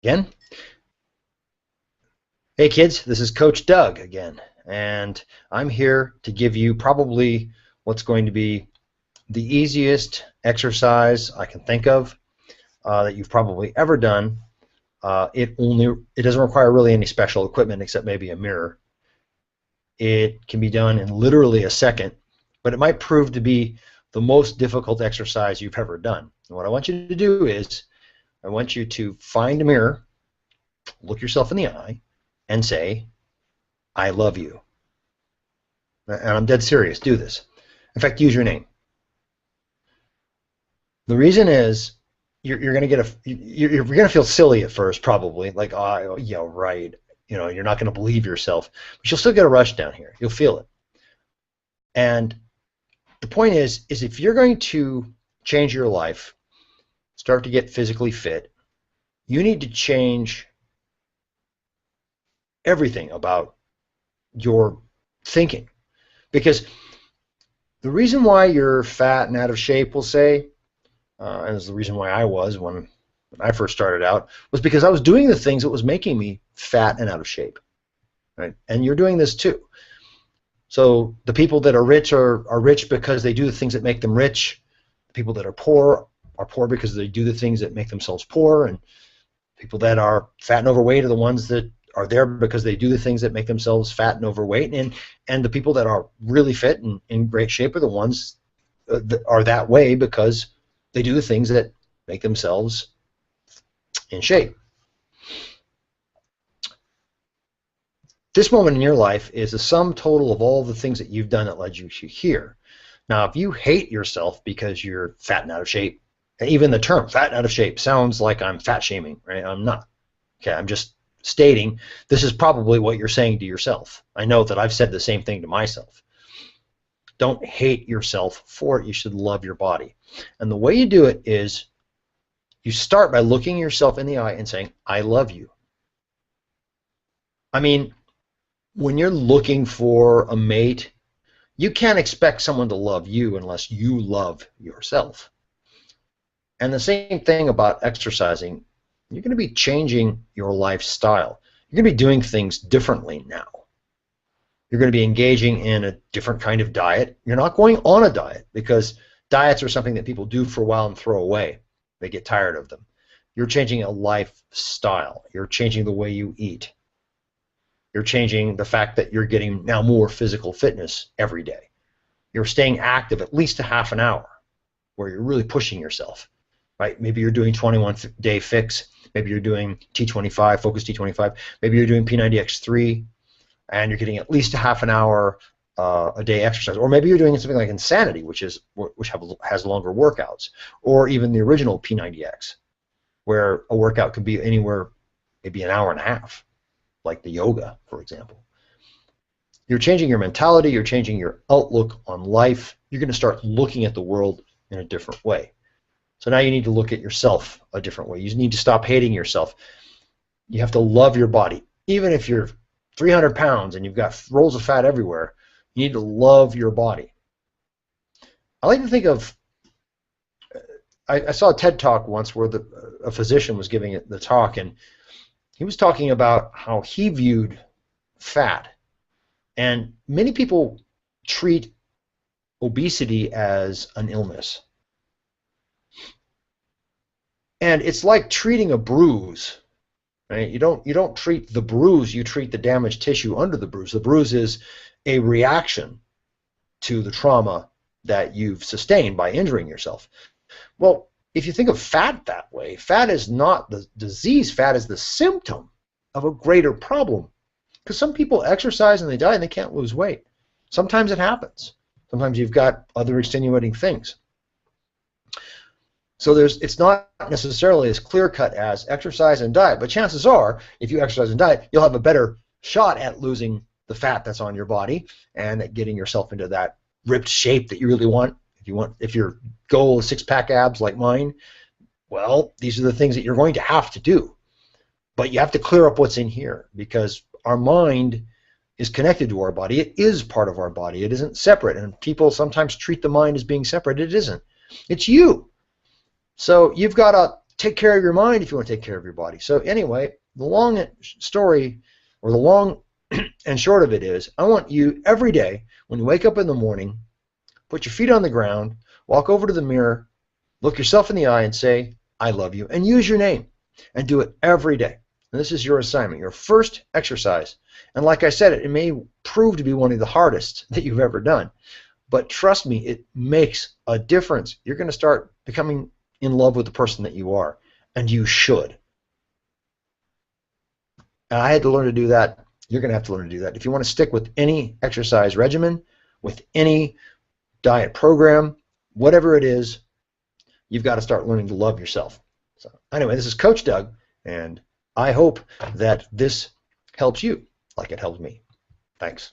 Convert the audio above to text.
Again. Hey kids, this is Coach Doug again, and I'm here to give you probably what's going to be the easiest exercise I can think of that you've probably ever done. It doesn't require really any special equipment except maybe a mirror. It can be done in literally a second, but it might prove to be the most difficult exercise you've ever done. And what I want you to do is I want you to find a mirror, look yourself in the eye, and say, I love you. And I'm dead serious. Do this. In fact, use your name. The reason is you're going to get you're going to feel silly at first, probably, like, oh, yeah, right. You're not going to believe yourself, but you'll still get a rush down here. You'll feel it. And the point is if you're going to change your life, start to get physically fit, you need to change everything about your thinking. Because the reason why you're fat and out of shape, we'll say, and it's the reason why I was when I first started out, was because I was doing the things that was making me fat and out of shape. Right? And you're doing this too. So the people that are rich are rich because they do the things that make them rich. The people that are poor because they do the things that make themselves poor. And people that are fat and overweight are the ones that are there because they do the things that make themselves fat and overweight. And the people that are really fit and in great shape are the ones that are that way because they do the things that make themselves in shape. This moment in your life is the sum total of all the things that you've done that led you to here. Now, if you hate yourself because you're fat and out of shape, even the term fat and out of shape sounds like I'm fat shaming, right? I'm not. Okay, I'm just stating this is probably what you're saying to yourself. I know that I've said the same thing to myself. Don't hate yourself for it. You should love your body. And the way you do it is you start by looking yourself in the eye and saying, I love you. I mean, when you're looking for a mate, you can't expect someone to love you unless you love yourself. And the same thing about exercising. You're going to be changing your lifestyle. You're going to be doing things differently now. You're going to be engaging in a different kind of diet. You're not going on a diet because diets are something that people do for a while and throw away. They get tired of them. You're changing a lifestyle. You're changing the way you eat. You're changing the fact that you're getting now more physical fitness every day. You're staying active at least a half an hour where you're really pushing yourself. Right? Maybe you're doing 21-day fix. Maybe you're doing T25, Focus T25. Maybe you're doing P90X3, and you're getting at least a half an hour a day exercise. Or maybe you're doing something like Insanity, which has longer workouts, or even the original P90X, where a workout could be anywhere, maybe an hour and a half, like the yoga, for example. You're changing your mentality. You're changing your outlook on life. You're going to start looking at the world in a different way. So now you need to look at yourself a different way. You need to stop hating yourself. You have to love your body. Even if you're 300 pounds and you've got rolls of fat everywhere, you need to love your body. I like to think of, I saw a TED Talk once where a physician was giving the talk, and he was talking about how he viewed fat. And many people treat obesity as an illness. And it's like treating a bruise, right? You don't treat the bruise, you treat the damaged tissue under the bruise. The bruise is a reaction to the trauma that you've sustained by injuring yourself. Well, if you think of fat that way, fat is not the disease, fat is the symptom of a greater problem. Because some people exercise and they die and they can't lose weight. Sometimes it happens. Sometimes you've got other extenuating things. So it's not necessarily as clear-cut as exercise and diet, but chances are, if you exercise and diet, you'll have a better shot at losing the fat that's on your body and at getting yourself into that ripped shape that you really want. If your goal is six-pack abs like mine, well, these are the things that you're going to have to do. But you have to clear up what's in here because our mind is connected to our body. It is part of our body. It isn't separate. And people sometimes treat the mind as being separate. It isn't. It's you. So you've got to take care of your mind if you want to take care of your body. So anyway, the long story, or the long and short of it is, I want you every day, when you wake up in the morning, put your feet on the ground, walk over to the mirror, look yourself in the eye and say, I love you, and use your name, and do it every day. And this is your assignment, your first exercise. And like I said, it may prove to be one of the hardest that you've ever done. But trust me, it makes a difference. You're going to start becoming in love with the person that you are, and you should. And I had to learn to do that. You're going to have to learn to do that. If you want to stick with any exercise regimen, with any diet program, whatever it is, you've got to start learning to love yourself. So anyway, this is Coach Doug, and I hope that this helps you like it helped me. Thanks.